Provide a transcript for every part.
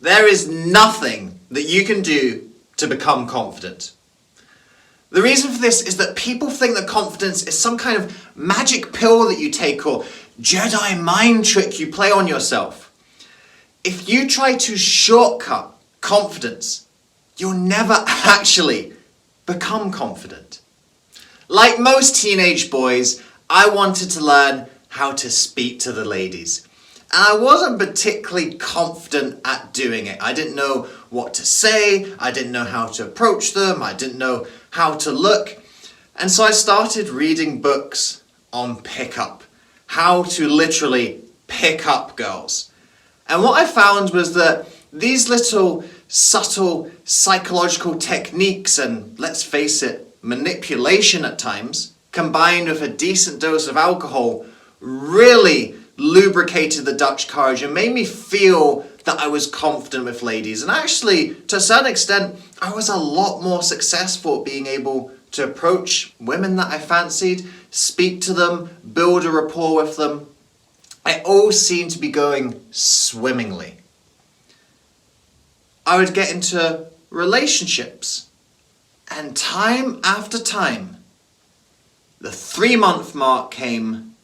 There is nothing that you can do to become confident. The reason for this is that people think that confidence is some kind of magic pill that you take or Jedi mind trick you play on yourself. If you try to shortcut confidence, you'll never actually become confident. Like most teenage boys, I wanted to learn how to speak to the ladies. And I wasn't particularly confident at doing it. I didn't know what to say, I didn't know how to approach them, I didn't know how to look. And so I started reading books on pickup, how to literally pick up girls. And what I found was that these little subtle psychological techniques and, let's face it, manipulation at times, combined with a decent dose of alcohol, really lubricated the Dutch courage and made me feel that I was confident with ladies. And actually, to a certain extent, I was a lot more successful at being able to approach women that I fancied, speak to them, build a rapport with them. It all seemed to be going swimmingly. I would get into relationships, and time after time, the 3-month mark came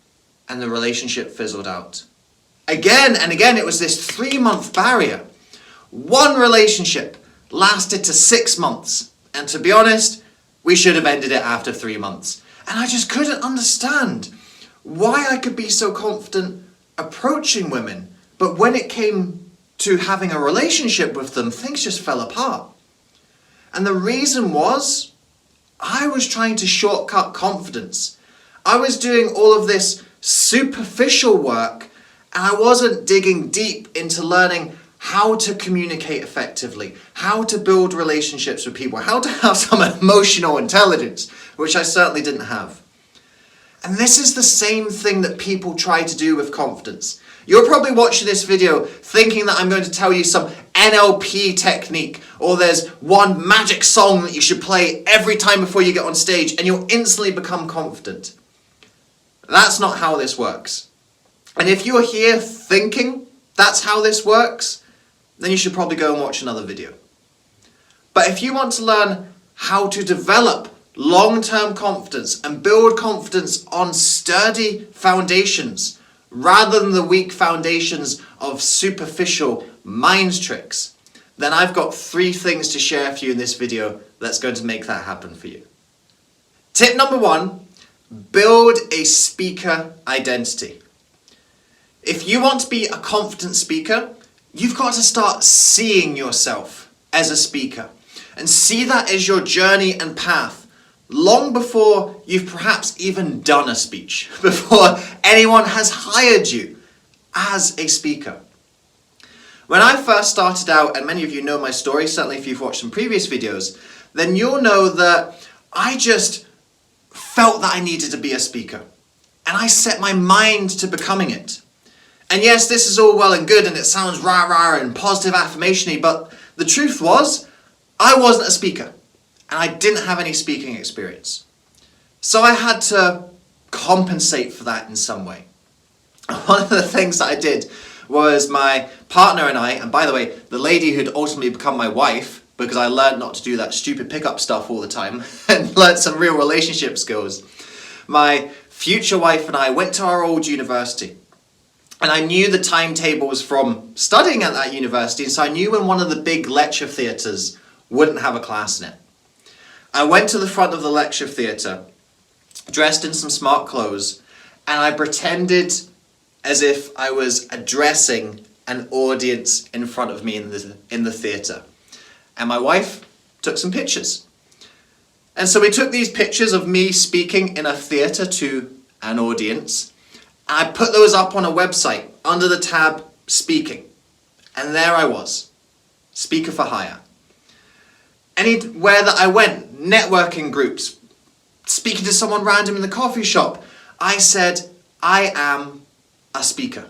and the relationship fizzled out. Again and again, it was this 3-month barrier. One relationship lasted to 6 months, and to be honest, we should have ended it after 3 months. And I just couldn't understand why I could be so confident approaching women, but when it came to having a relationship with them, things just fell apart. And the reason was, I was trying to shortcut confidence. I was doing all of this superficial work, and I wasn't digging deep into learning how to communicate effectively, how to build relationships with people, how to have some emotional intelligence, which I certainly didn't have. And this is the same thing that people try to do with confidence. You're probably watching this video thinking that I'm going to tell you some NLP technique, or there's one magic song that you should play every time before you get on stage and you'll instantly become confident. That's not how this works. And if you're here thinking that's how this works, then you should probably go and watch another video. But if you want to learn how to develop long-term confidence and build confidence on sturdy foundations rather than the weak foundations of superficial mind tricks, then I've got 3 things to share for you in this video that's going to make that happen for you. Tip number 1, build a speaker identity. If you want to be a confident speaker, you've got to start seeing yourself as a speaker and see that as your journey and path long before you've perhaps even done a speech, before anyone has hired you as a speaker. When I first started out, and many of you know my story, certainly if you've watched some previous videos, then you'll know that I just felt that I needed to be a speaker. And I set my mind to becoming it. And yes, this is all well and good and it sounds rah-rah and positive affirmation-y, but the truth was, I wasn't a speaker. And I didn't have any speaking experience. So I had to compensate for that in some way. One of the things that I did was my partner and I, and by the way, the lady who'd ultimately become my wife, because I learned not to do that stupid pickup stuff all the time, and learned some real relationship skills. My future wife and I went to our old university. And I knew the timetables from studying at that university, and so I knew when one of the big lecture theatres wouldn't have a class in it. I went to the front of the lecture theatre, dressed in some smart clothes, and I pretended as if I was addressing an audience in front of me in the theatre. And my wife took some pictures. And so we took these pictures of me speaking in a theatre to an audience. I put those up on a website under the tab Speaking. And there I was, speaker for hire. Anywhere that I went, networking groups, speaking to someone random in the coffee shop, I said, I am a speaker.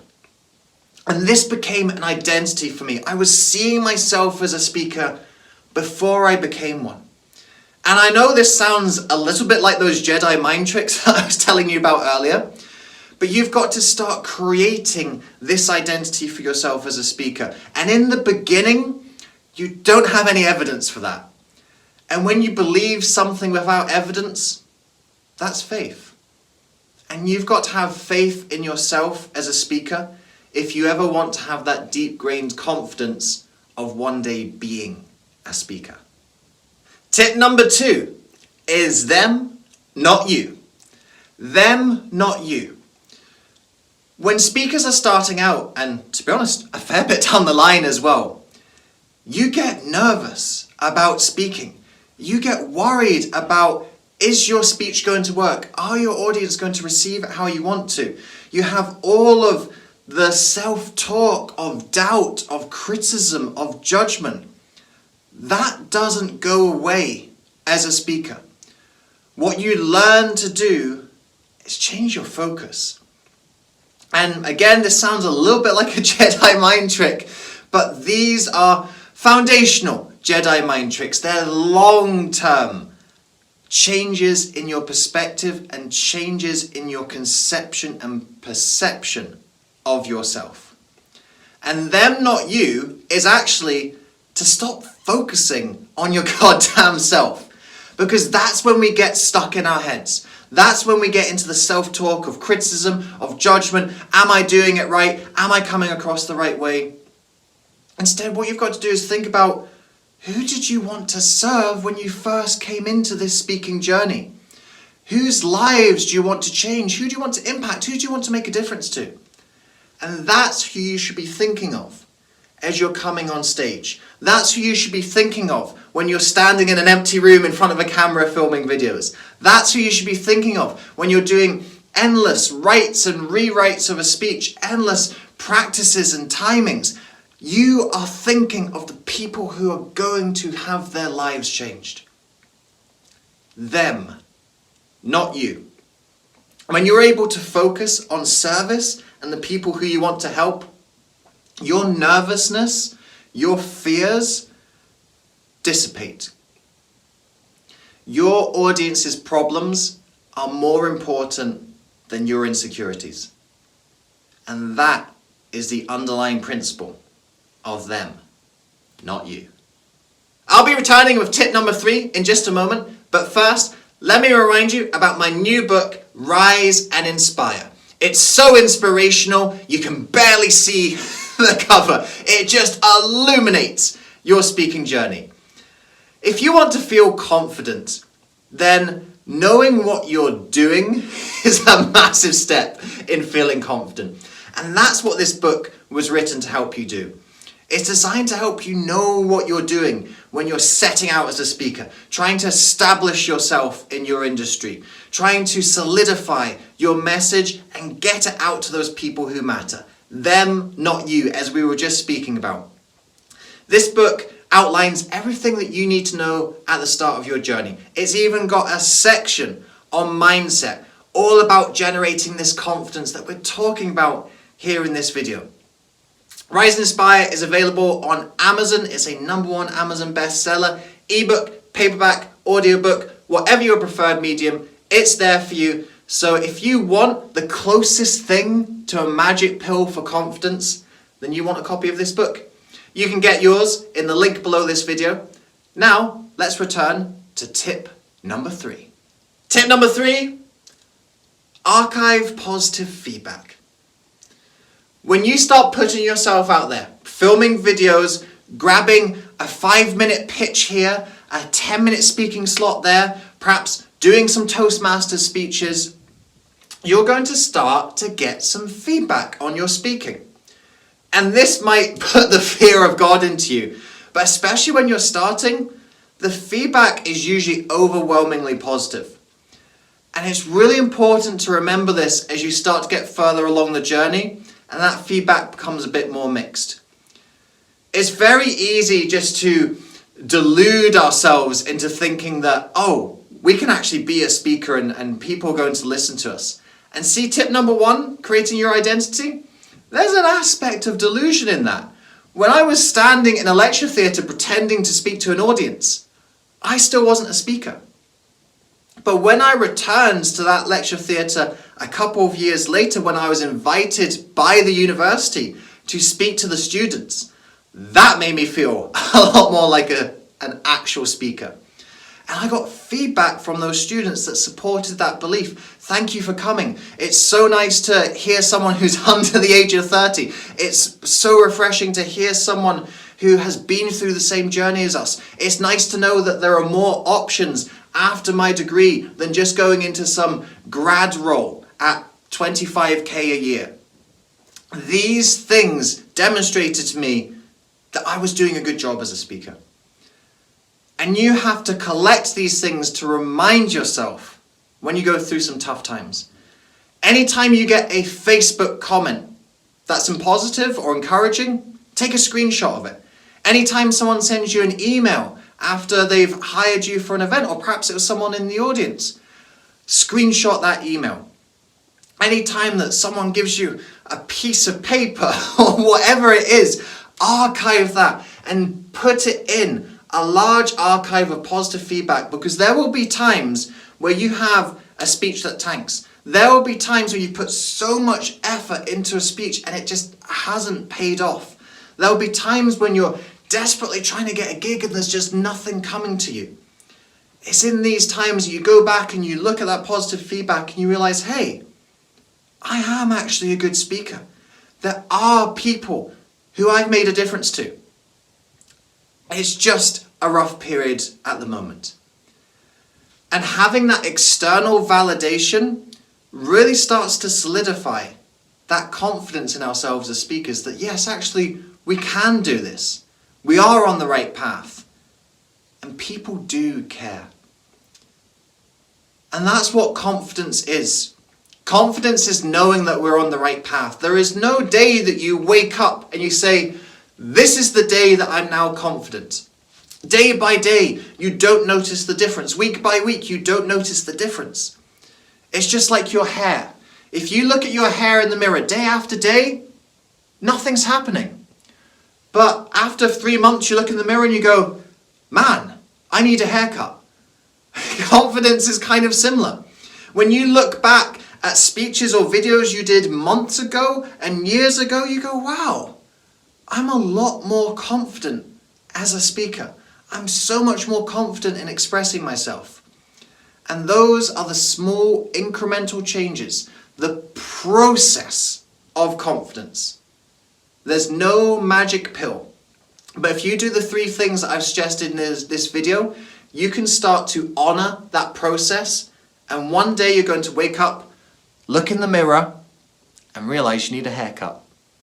And this became an identity for me. I was seeing myself as a speaker before I became one. And I know this sounds a little bit like those Jedi mind tricks that I was telling you about earlier, But you've got to start creating this identity for yourself as a speaker. And in the beginning, you don't have any evidence for that. And when you believe something without evidence, that's faith. And you've got to have faith in yourself as a speaker if you ever want to have that deep-grained confidence of one day being a speaker. Tip number 2 is them, not you. Them, not you. When speakers are starting out, and to be honest, a fair bit down the line as well, you get nervous about speaking. You get worried about, is your speech going to work? Are your audience going to receive it how you want to? You have all of the self-talk of doubt, of criticism, of judgment. That doesn't go away as a speaker. What you learn to do is change your focus. And again, this sounds a little bit like a Jedi mind trick, but these are foundational Jedi mind tricks. They're long-term changes in your perspective and changes in your conception and perception of yourself. And them, not you, is actually to stop focusing on your goddamn self. Because that's when we get stuck in our heads. That's when we get into the self-talk of criticism, of judgment. Am I doing it right? Am I coming across the right way? Instead, what you've got to do is think about, who did you want to serve when you first came into this speaking journey? Whose lives do you want to change? Who do you want to impact? Who do you want to make a difference to? And that's who you should be thinking of as you're coming on stage. That's who you should be thinking of when you're standing in an empty room in front of a camera filming videos. That's who you should be thinking of when you're doing endless writes and rewrites of a speech, endless practices and timings. You are thinking of the people who are going to have their lives changed. Them, not you. When you're able to focus on service and the people who you want to help, your nervousness, your fears dissipate. Your audience's problems are more important than your insecurities. And that is the underlying principle of them, not you. I'll be returning with tip number 3 in just a moment, but first, let me remind you about my new book, Rise and Inspire. It's so inspirational, you can barely see the cover. It just illuminates your speaking journey. If you want to feel confident, then knowing what you're doing is a massive step in feeling confident. And that's what this book was written to help you do. It's designed to help you know what you're doing when you're setting out as a speaker, trying to establish yourself in your industry, trying to solidify your message and get it out to those people who matter. Them, not you, as we were just speaking about. This book outlines everything that you need to know at the start of your journey. It's even got a section on mindset, all about generating this confidence that we're talking about here in this video. Rise and Inspire is available on Amazon. It's a #1 Amazon bestseller. Ebook, paperback, audiobook, whatever your preferred medium, it's there for you. So if you want the closest thing to a magic pill for confidence, then you want a copy of this book. You can get yours in the link below this video. Now, let's return to tip number 3. Tip number 3, archive positive feedback. When you start putting yourself out there, filming videos, grabbing a 5-minute pitch here, a 10-minute speaking slot there, perhaps doing some Toastmasters speeches, you're going to start to get some feedback on your speaking. And this might put the fear of God into you, but especially when you're starting, the feedback is usually overwhelmingly positive. And it's really important to remember this as you start to get further along the journey and that feedback becomes a bit more mixed. It's very easy just to delude ourselves into thinking that, oh, we can actually be a speaker and people are going to listen to us. And see tip number 1, creating your identity? There's an aspect of delusion in that. When I was standing in a lecture theatre pretending to speak to an audience, I still wasn't a speaker. But when I returned to that lecture theatre A couple of years later, when I was invited by the university to speak to the students, that made me feel a lot more like an actual speaker. And I got feedback from those students that supported that belief. Thank you for coming. It's so nice to hear someone who's under the age of 30. It's so refreshing to hear someone who has been through the same journey as us. It's nice to know that there are more options after my degree than just going into some grad role at 25k a year. These things demonstrated to me that I was doing a good job as a speaker. And you have to collect these things to remind yourself when you go through some tough times. Anytime you get a Facebook comment that's positive or encouraging, take a screenshot of it. Anytime someone sends you an email after they've hired you for an event, or perhaps it was someone in the audience, screenshot that email. Anytime that someone gives you a piece of paper or whatever it is, archive that and put it in a large archive of positive feedback, because there will be times where you have a speech that tanks. There will be times where you put so much effort into a speech and it just hasn't paid off. There will be times when you're desperately trying to get a gig and there's just nothing coming to you. It's in these times that you go back and you look at that positive feedback and you realize, hey, I am actually a good speaker. There are people who I've made a difference to. It's just a rough period at the moment. And having that external validation really starts to solidify that confidence in ourselves as speakers that yes, actually, we can do this. We are on the right path. And people do care. And that's what confidence is. Confidence is knowing that we're on the right path. There is no day that you wake up and you say, this is the day that I'm now confident. Day by day, you don't notice the difference. Week by week, you don't notice the difference. It's just like your hair. If you look at your hair in the mirror day after day, nothing's happening. But after 3 months, you look in the mirror and you go, man, I need a haircut. Confidence is kind of similar. When you look back at speeches or videos you did months ago and years ago, you go, wow, I'm a lot more confident as a speaker. I'm so much more confident in expressing myself. And those are the small incremental changes, the process of confidence. There's no magic pill. But if you do the 3 things that I've suggested in this video, you can start to honor that process. And one day you're going to wake up, look in the mirror, and realize you need a haircut.